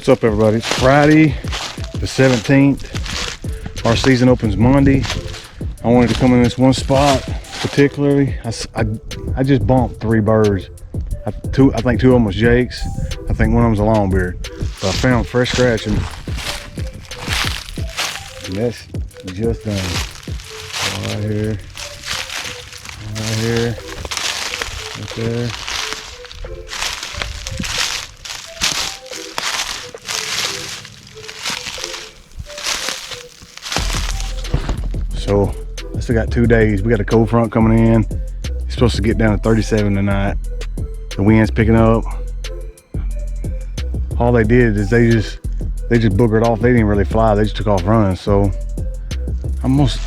What's up, everybody? It's Friday the 17th. Our season opens Monday. I wanted to come in this one spot particularly. I just bumped 3 birds. I think 2 of them was Jake's. I think one of them's a longbeard. But I found fresh scratching. And that's just done. Right here. Right here. Right there. So I still got 2 days. We got a cold front coming in. It's supposed to get down to 37 tonight. The wind's picking up. All they did is they just boogered off. They didn't really fly. They just took off running. So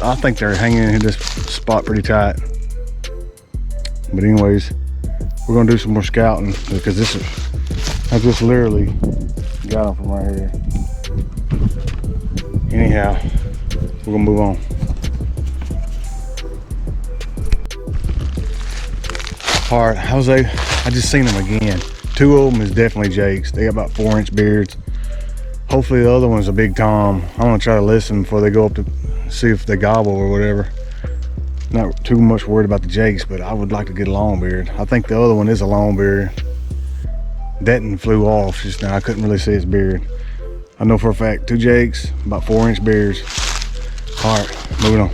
I think they're hanging in this spot pretty tight. But anyways, we're gonna do some more scouting because I just literally got them from right here. Anyhow, we're gonna move on. All right, I just seen them again. 2 of them is definitely Jake's. They got about 4-inch beards. Hopefully the other one's a big Tom. I want to try to listen before they go up to see if they gobble or whatever. Not too much worried about the Jake's, but I would like to get a long beard. I think the other one is a long beard. That one flew off just now. I couldn't really see his beard. I know for a fact 2 Jake's, about 4-inch beards. All right, moving on.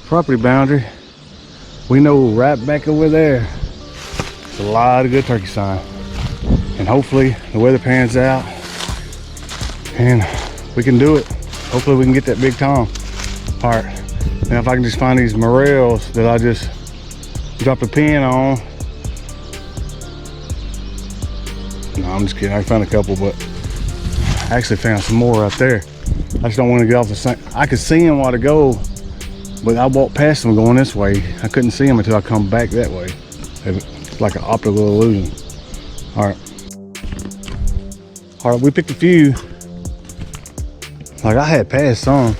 Property boundary. We know right back over there, there's a lot of good turkey sign. And hopefully the weather pans out and we can do it. Hopefully we can get that big Tom. All right, now if I can just find these Morels that I just dropped a pin on. No, I'm just kidding, I found a couple, but I actually found some more right there. I just don't want to get off the same. I could see them while to go, but I walked past them going this way. I couldn't see them until I come back that way. It's like an optical illusion. All right, we picked a few. Like I had passed some.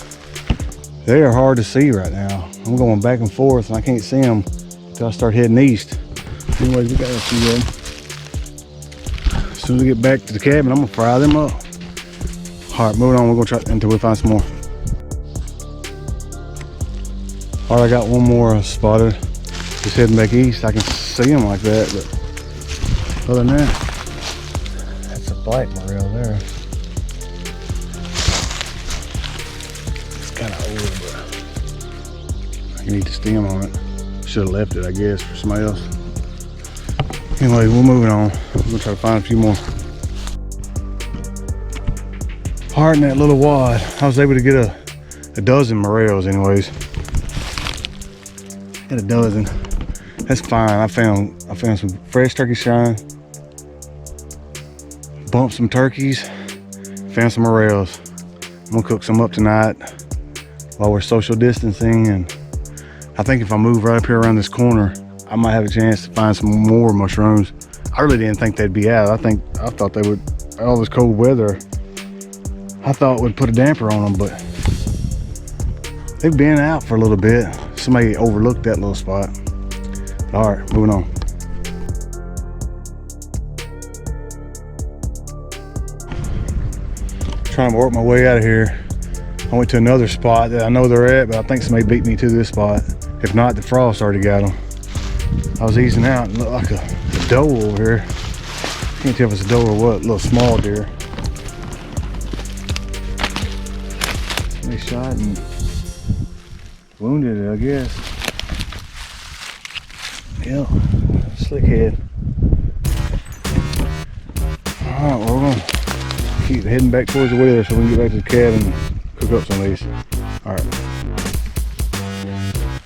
They are hard to see right now. I'm going back and forth and I can't see them until I start heading east. Anyways, we got a few of them. As soon as we get back to the cabin, I'm gonna fry them up. All right, moving on, we're gonna try until we find some more. All right, I got one more spotted. Just heading back east. I can see them like that, but other than that, that's a black Morel there. It's kind of old, but I need to stem on it. Should have left it, I guess, for somebody else. Anyway, we're moving on. We're gonna try to find a few more. Hard in that little wad, I was able to get a dozen Morels anyways. Got a dozen. That's fine. I found some fresh turkey shine. Bumped some turkeys. Found some Morels. I'm gonna cook some up tonight while we're social distancing, and I think if I move right up here around this corner, I might have a chance to find some more mushrooms. I really didn't think they'd be out. I thought they would, all this cold weather, I thought would put a damper on them, but they've been out for a little bit. Somebody overlooked that little spot. All right, moving on. Trying to work my way out of here. I went to another spot that I know they're at, but I think somebody beat me to this spot. If not, the frost already got them. I was easing out and looked like a doe over here. Can't tell if it's a doe or what, a little small deer. Somebody shot and wounded it, I guess. Yeah, slick head. All right, well, we're gonna keep heading back towards the weather so we can get back to the cabin and cook up some of these.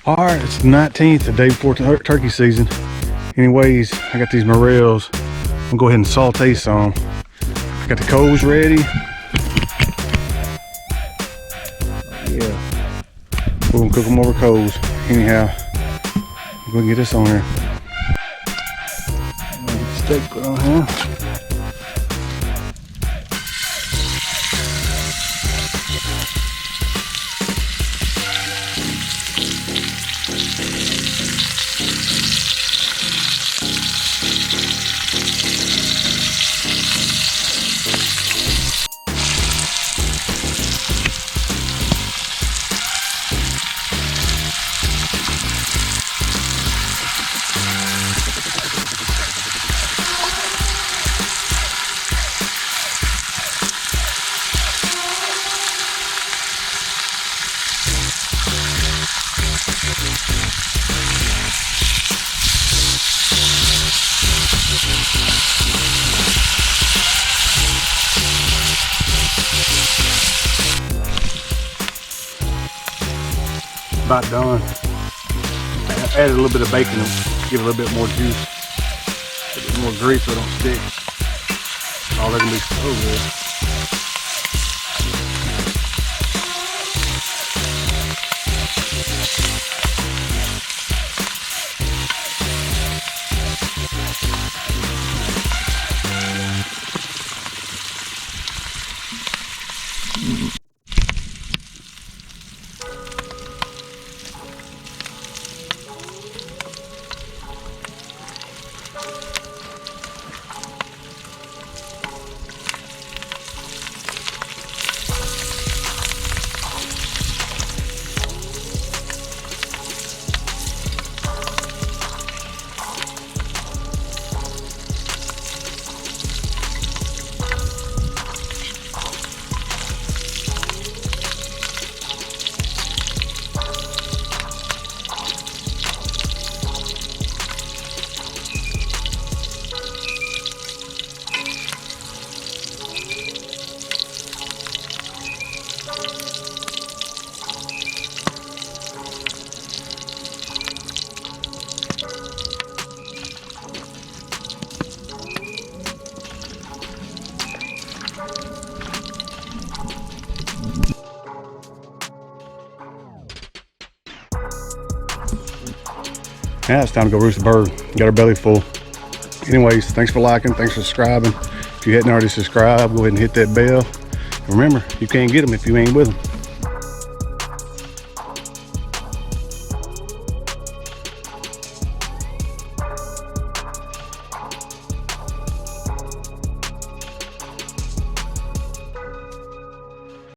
All right, it's the 19th, the day before turkey season. Anyways, I got these Morels. I'm gonna go ahead and saute some. I got the coals ready. Yeah. We're gonna cook them over coals. Anyhow, I'm gonna get this on here. I'm gonna get the steak put on here. about done. I added a little bit of bacon to give it a little bit more juice, a bit more grease so it don't stick. Oh, they're gonna be so good. Now it's time to go roost the bird. Got our belly full. Anyways, thanks for liking, thanks for subscribing. If you hadn't already subscribed, go ahead and hit that bell. Remember, you can't get them if you ain't with them.